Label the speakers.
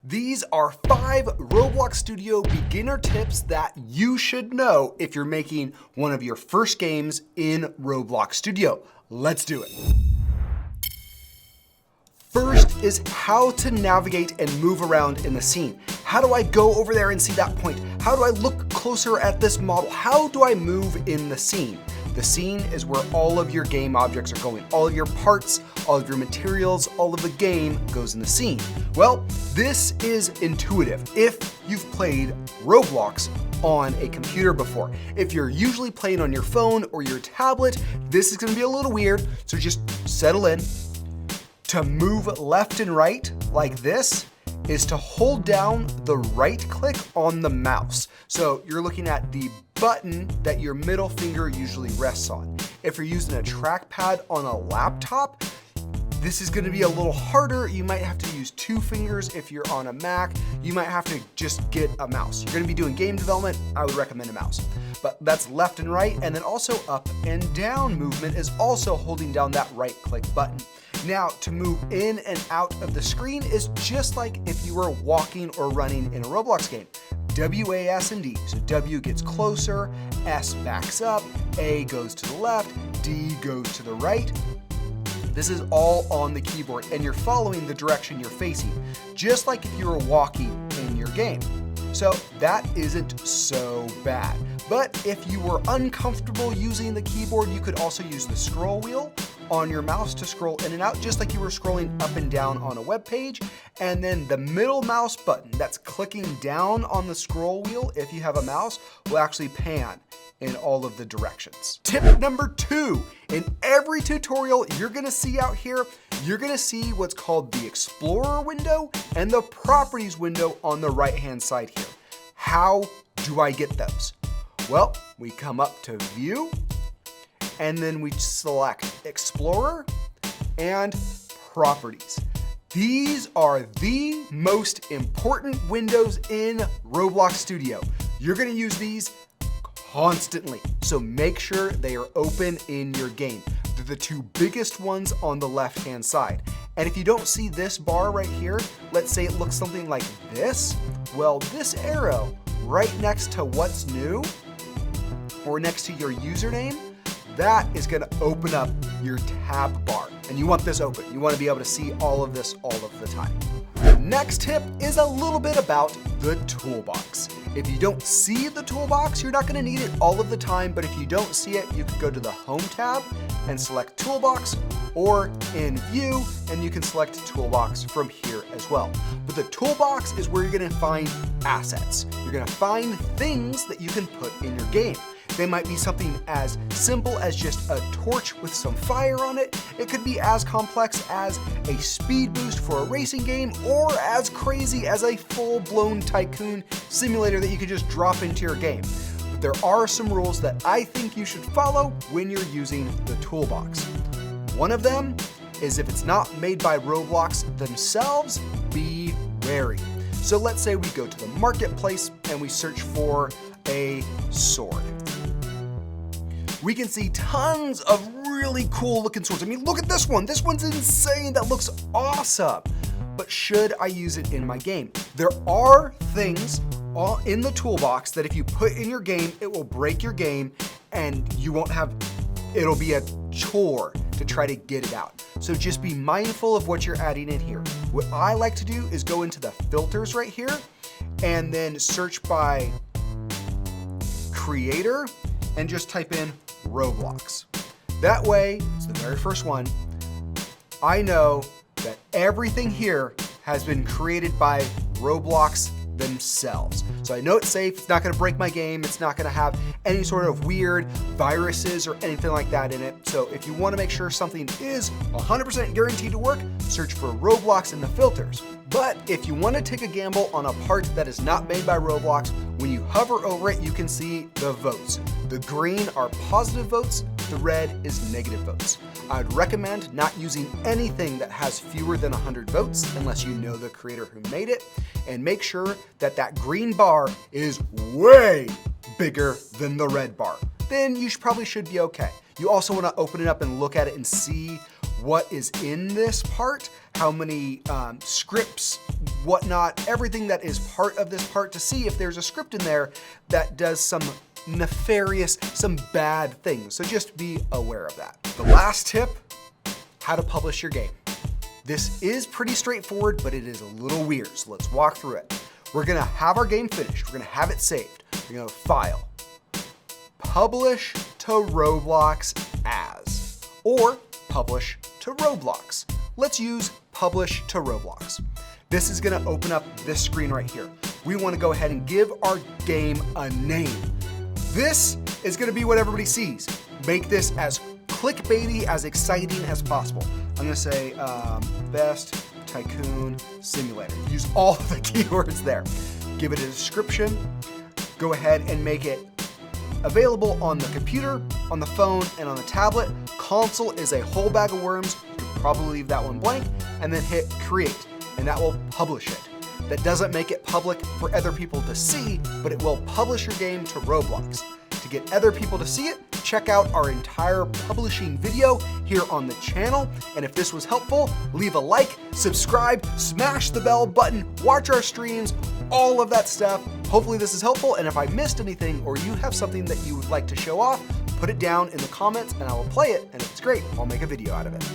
Speaker 1: These are 5 Roblox Studio beginner tips that you should know if you're making one of your first games in Roblox Studio. Let's do it. First is how to navigate and move around in the scene. How do I go over there and see that point? How do I look closer at this model? How do I move in the scene? The scene is where all of your game objects are going. All of your parts, all of your materials, all of the game goes in the scene. Well, this is intuitive if you've played Roblox on a computer before. If you're usually playing on your phone or your tablet, this is gonna be a little weird, so just settle in. To move left and right like this is to hold down the right click on the mouse. So you're looking at the button that your middle finger usually rests on. If you're using a trackpad on a laptop, this is gonna be a little harder. You might have to use 2 fingers. If you're on a Mac, you might have to just get a mouse. You're gonna be doing game development, I would recommend a mouse. But that's left and right, and then also up and down movement is also holding down that right click button. Now, to move in and out of the screen is just like if you were walking or running in a Roblox game. W, A, S, and D. So W gets closer, S backs up, A goes to the left, D goes to the right. This is all on the keyboard, and you're following the direction you're facing, just like if you were walking in your game. So that isn't so bad. But if you were uncomfortable using the keyboard, you could also use the scroll wheel on your mouse to scroll in and out, just like you were scrolling up and down on a web page. And then the middle mouse button that's clicking down on the scroll wheel, if you have a mouse, will actually pan in all of the directions. Tip number 2, in every tutorial you're gonna see out here, you're gonna see what's called the Explorer window and the Properties window on the right-hand side here. How do I get those? Well, we come up to View, and then we select Explorer and Properties. These are the most important windows in Roblox Studio. You're gonna use these constantly, so make sure they are open in your game. They're the 2 biggest ones on the left-hand side. And if you don't see this bar right here, let's say it looks something like this, well, this arrow right next to what's new, or next to your username, that is gonna open up your tab bar. And you want this open. You wanna be able to see all of this all of the time. The next tip is a little bit about the toolbox. If you don't see the toolbox, you're not gonna need it all of the time, but if you don't see it, you can go to the Home tab and select Toolbox, or in View, and you can select Toolbox from here as well. But the toolbox is where you're gonna find assets. You're gonna find things that you can put in your game. They might be something as simple as just a torch with some fire on it. It could be as complex as a speed boost for a racing game, or as crazy as a full-blown tycoon simulator that you could just drop into your game. But there are some rules that I think you should follow when you're using the toolbox. One of them is if it's not made by Roblox themselves, be wary. So let's say we go to the marketplace and we search for a sword. We can see tons of really cool looking swords. I mean, look at this one. This one's insane. That looks awesome. But should I use it in my game? There are things all in the toolbox that if you put in your game, it will break your game and you won't have, it'll be a chore to try to get it out. So just be mindful of what you're adding in here. What I like to do is go into the filters right here and then search by creator and just type in Roblox. That way, it's the very first one, I know that everything here has been created by Roblox themselves. So I know it's safe, it's not gonna break my game, it's not gonna have any sort of weird viruses or anything like that in it. So if you wanna make sure something is 100% guaranteed to work, search for Roblox in the filters. But if you wanna take a gamble on a part that is not made by Roblox, when you hover over it, you can see the votes. The green are positive votes, the red is negative votes. I'd recommend not using anything that has fewer than 100 votes unless you know the creator who made it, and make sure that that green bar is way bigger than the red bar. Then you probably should be okay. You also want to open it up and look at it and see what is in this part, how many scripts whatnot, everything that is part of this part to see if there's a script in there that does some nefarious, some bad things. So just be aware of that. The last tip, how to publish your game. This is pretty straightforward, but it is a little weird. So let's walk through it. We're gonna have our game finished. We're gonna have it saved. We're gonna File, Publish to Roblox as, or Publish to Roblox. Let's use Publish to Roblox. This is gonna open up this screen right here. We wanna go ahead and give our game a name. This is gonna be what everybody sees. Make this as clickbaity, as exciting as possible. I'm gonna say Best Tycoon Simulator. Use all of the keywords there. Give it a description. Go ahead and make it available on the computer, on the phone, and on the tablet. Console is a whole bag of worms. You can probably leave that one blank and then hit create, and that will publish it. That doesn't make it public for other people to see, but it will publish your game to Roblox. To get other people to see it, check out our entire publishing video here on the channel. And if this was helpful, leave a like, subscribe, smash the bell button, watch our streams, all of that stuff. Hopefully this is helpful. And if I missed anything or you have something that you would like to show off, put it down in the comments and I will play it. And if it's great, I'll make a video out of it.